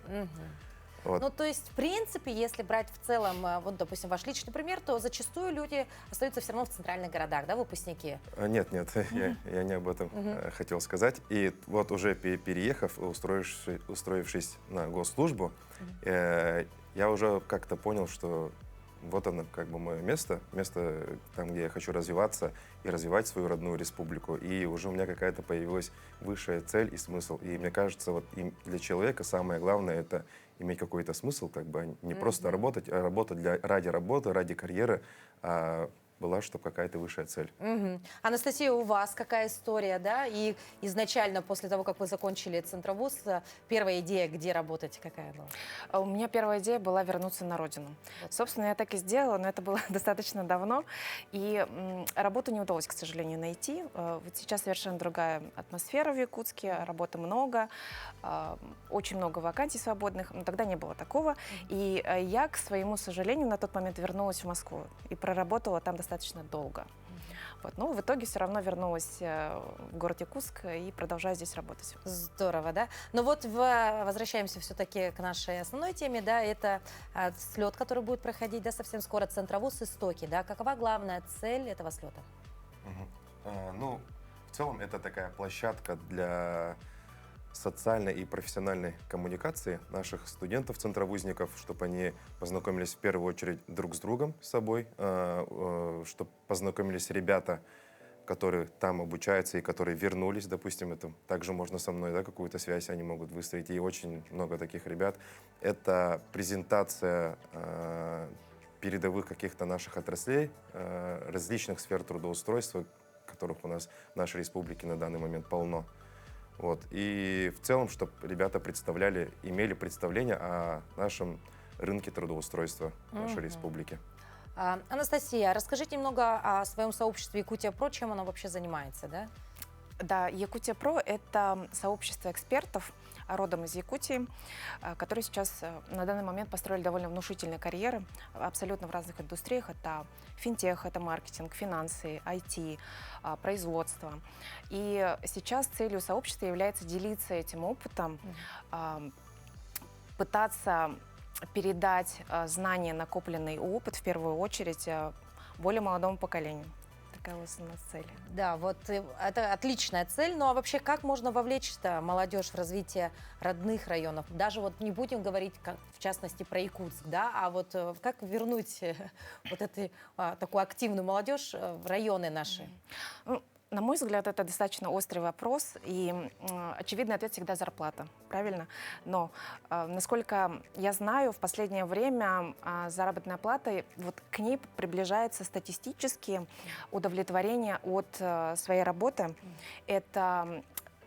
Вот. Ну, то есть, в принципе, если брать в целом, вот, допустим, ваш личный пример, то зачастую люди остаются все равно в центральных городах, да, выпускники? Нет, я не об этом хотел сказать. И вот уже переехав, устроившись на госслужбу, я уже как-то понял, что вот оно, мое место там, где я хочу развиваться и развивать свою родную республику. И уже у меня какая-то появилась высшая цель и смысл. И мне кажется, вот для человека самое главное — это иметь какой-то смысл, не просто работать, а работать ради работы, ради карьеры, а была, чтобы какая-то высшая цель. Анастасия, у вас какая история, да? И изначально, после того, как вы закончили центровуз, первая идея, где работать, какая была? У меня первая идея была вернуться на родину. Собственно, я так и сделала, но это было достаточно давно. И работу не удалось, к сожалению, найти. Вот сейчас совершенно другая атмосфера в Якутске, работы много, очень много вакансий свободных, но тогда не было такого. И я, к своему сожалению, на тот момент вернулась в Москву и проработала там достаточно долго. Вот. Но в итоге все равно вернулась в город Якутск и продолжаю здесь работать. Здорово, да? Но вот возвращаемся все-таки к нашей основной теме, да, это слет, который будет проходить, да, совсем скоро, центровуз Истоки, да? Какова главная цель этого слета? Ну, в целом это такая площадка для социальной и профессиональной коммуникации наших студентов-центровузников, чтобы они познакомились в первую очередь друг с другом, с собой, чтобы познакомились ребята, которые там обучаются и которые вернулись, допустим, это также можно со мной, да, какую-то связь они могут выстроить, и очень много таких ребят. Это презентация передовых каких-то наших отраслей, различных сфер трудоустройства, которых у нас в нашей республике на данный момент полно. Вот. И в целом, чтобы ребята имели представление о нашем рынке трудоустройства нашей республики. Анастасия, расскажите немного о своем сообществе Якутия Про, чем оно вообще занимается, да? Да, Якутия Про – это сообщество экспертов, родом из Якутии, которые сейчас на данный момент построили довольно внушительные карьеры абсолютно в разных индустриях. Это финтех, это маркетинг, финансы, IT, производство. И сейчас целью сообщества является делиться этим опытом, пытаться передать знания, накопленный опыт, в первую очередь, более молодому поколению. Такая у нас цель. Да, вот это отличная цель. Ну а вообще, как можно вовлечь-то молодежь в развитие родных районов? Даже вот не будем говорить, в частности, про Якутск, да, а вот как вернуть вот эту такую активную молодежь в районы наши? На мой взгляд, это достаточно острый вопрос, и очевидный ответ всегда зарплата, правильно? Но, насколько я знаю, в последнее время заработная плата, вот к ней приближается статистически удовлетворение от своей работы. Это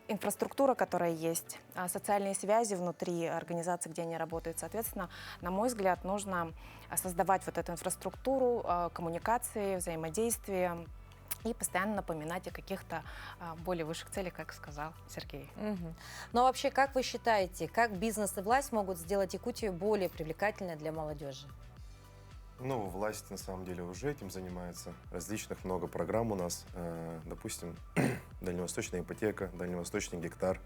инфраструктура, которая есть, социальные связи внутри организации, где они работают. Соответственно, на мой взгляд, нужно создавать вот эту инфраструктуру, коммуникации, взаимодействия, и постоянно напоминать о каких-то более высших целях, как сказал Сергей. Ну а вообще, как вы считаете, как бизнес и власть могут сделать Якутию более привлекательной для молодежи? Ну, власть на самом деле уже этим занимается. Различных много программ у нас. Допустим, дальневосточная ипотека, дальневосточный гектар,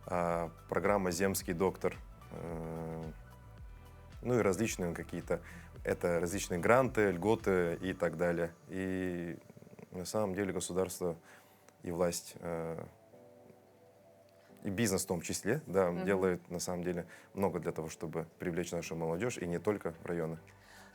программа «Земский доктор». Ну и различные какие-то, это различные гранты, льготы и так далее. И на самом деле государство и власть, и бизнес в том числе, да, делают на самом деле много для того, чтобы привлечь нашу молодежь, и не только в районы.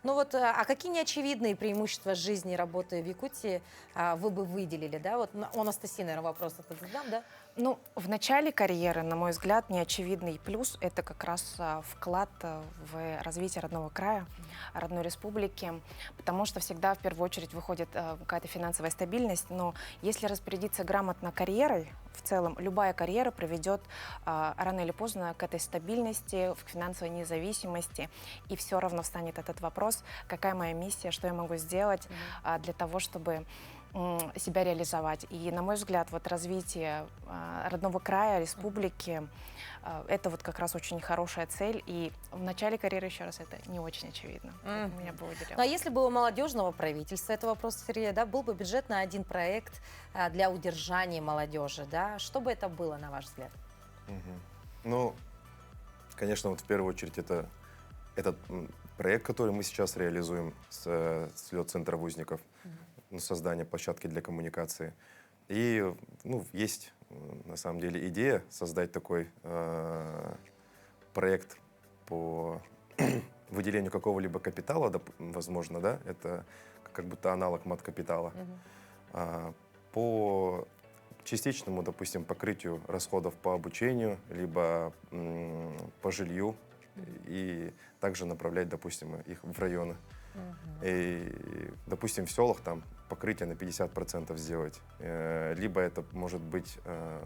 Ну вот, а какие неочевидные преимущества жизни и работы в Якутии вы бы выделили, да? Вот у Анастасии, наверное, вопрос этот задам, да? Ну, в начале карьеры, на мой взгляд, неочевидный плюс – это как раз вклад в развитие родного края, родной республики, потому что всегда в первую очередь выходит какая-то финансовая стабильность, но если распорядиться грамотно карьерой, в целом любая карьера приведет рано или поздно к этой стабильности, к финансовой независимости, и все равно встанет этот вопрос, какая моя миссия, что я могу сделать для того, чтобы себя реализовать. И, на мой взгляд, вот развитие родного края, республики, это вот как раз очень хорошая цель. И в начале карьеры, еще раз, это не очень очевидно. Меня бы выделило. Ну а если бы у молодежного правительства, это вопрос Сергея, да, был бы бюджет на один проект для удержания молодежи, да, что бы это было, на ваш взгляд? Ну, конечно, вот в первую очередь это этот проект, который мы сейчас реализуем с Центровузников, создание площадки для коммуникации. И есть, на самом деле, идея создать такой проект по выделению какого-либо капитала, возможно, да, это как будто аналог маткапитала, по частичному, допустим, покрытию расходов по обучению, либо по жилью, и также направлять, допустим, их в районы. И, допустим, в селах там покрытие на 50% сделать. Либо это может быть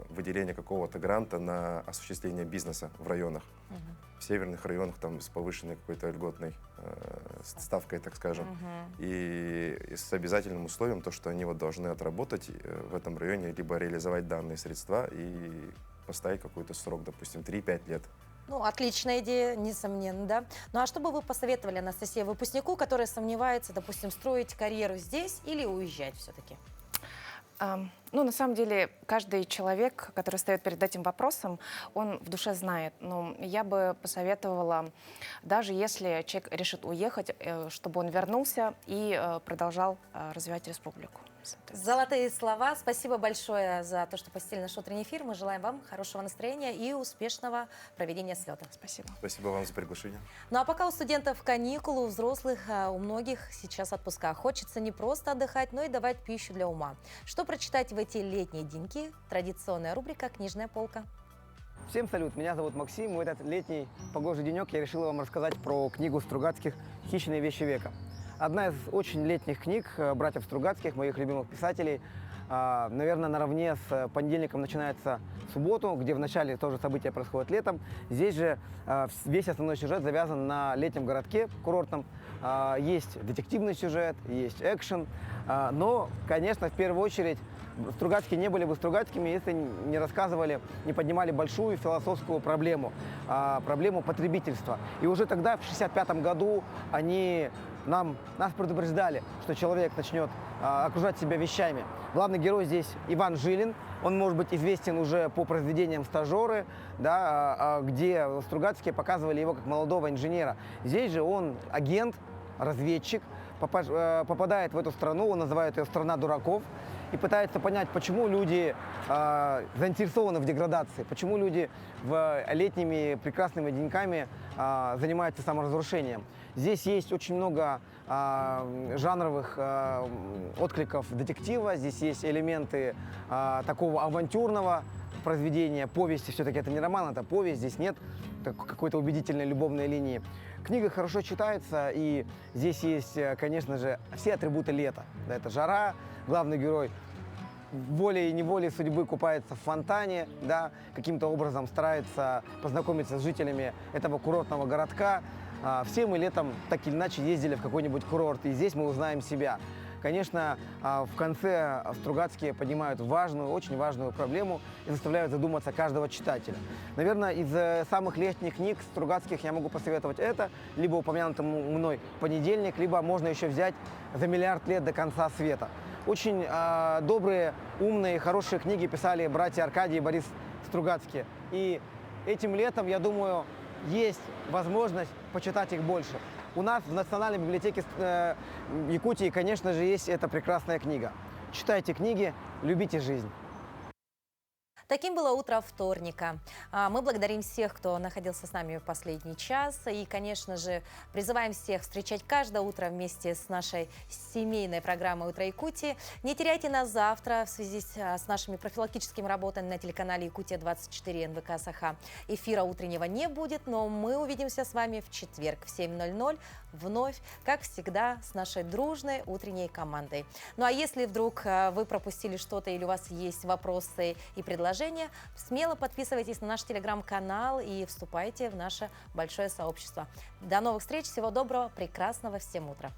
выделение какого-то гранта на осуществление бизнеса в районах. В северных районах там с повышенной какой-то льготной ставкой, так скажем. И с обязательным условием, то, что они вот должны отработать в этом районе, либо реализовать данные средства и поставить какой-то срок, допустим, 3-5 лет. Ну, отличная идея, несомненно, да. Ну, а что бы вы посоветовали, Анастасия, выпускнику, который сомневается, допустим, строить карьеру здесь или уезжать все-таки? Ну, на самом деле, каждый человек, который встает перед этим вопросом, он в душе знает. Но я бы посоветовала, даже если человек решит уехать, чтобы он вернулся и продолжал развивать республику. Золотые слова. Спасибо большое за то, что посетили наш утренний эфир. Мы желаем вам хорошего настроения и успешного проведения слета. Спасибо. Спасибо вам за приглашение. Ну а пока у студентов каникулы, у взрослых, у многих сейчас отпуска. Хочется не просто отдыхать, но и давать пищу для ума. Что прочитать в эти летние деньки? Традиционная рубрика «Книжная полка». Всем салют, меня зовут Максим. В этот летний погожий денек я решил вам рассказать про книгу Стругацких «Хищные вещи века». Одна из очень летних книг братьев Стругацких, моих любимых писателей. Наверное, наравне с понедельником начинается субботу, где в начале тоже события происходят летом. Здесь же весь основной сюжет завязан на летнем городке курортном. Есть детективный сюжет, есть экшен. Но, конечно, в первую очередь, Стругацкие не были бы Стругацкими, если не рассказывали, не поднимали большую философскую проблему, проблему потребительства. И уже тогда, в 1965 году, нас предупреждали, что человек начнет окружать себя вещами. Главный герой здесь Иван Жилин. Он может быть известен уже по произведениям «Стажеры», да, где Стругацкие показывали его как молодого инженера. Здесь же он агент, разведчик, попадает в эту страну, он называет ее «страна дураков», и пытается понять, почему люди заинтересованы в деградации, почему люди летними прекрасными деньками занимаются саморазрушением. Здесь есть очень много жанровых откликов детектива, здесь есть элементы такого авантюрного произведения, повести, все-таки это не роман, это повесть, здесь нет какой-то убедительной любовной линии. Книга хорошо читается, и здесь есть, конечно же, все атрибуты лета. Да, это жара, главный герой волей и неволей судьбы купается в фонтане, да, каким-то образом старается познакомиться с жителями этого курортного городка. Все мы летом так или иначе ездили в какой-нибудь курорт, и здесь мы узнаем себя. Конечно, в конце Стругацкие поднимают важную, очень важную проблему и заставляют задуматься каждого читателя. Наверное, из самых летних книг Стругацких я могу посоветовать это, либо упомянутый мной «Понедельник», либо можно еще взять «За миллиард лет до конца света». Очень добрые, умные, хорошие книги писали братья Аркадий и Борис Стругацкие. И этим летом, я думаю, есть возможность почитать их больше. У нас в Национальной библиотеке Якутии, конечно же, есть эта прекрасная книга. Читайте книги, любите жизнь. Таким было утро вторника. Мы благодарим всех, кто находился с нами в последний час. И, конечно же, призываем всех встречать каждое утро вместе с нашей семейной программой «Утро Якутии». Не теряйте нас завтра в связи с нашими профилактическими работами на телеканале «Якутия-24» НВК «Саха». Эфира утреннего не будет, но мы увидимся с вами в четверг в 7:00 вновь, как всегда, с нашей дружной утренней командой. Ну а если вдруг вы пропустили что-то или у вас есть вопросы и предложения, смело подписывайтесь на наш телеграм-канал и вступайте в наше большое сообщество. До новых встреч, всего доброго, прекрасного всем утра!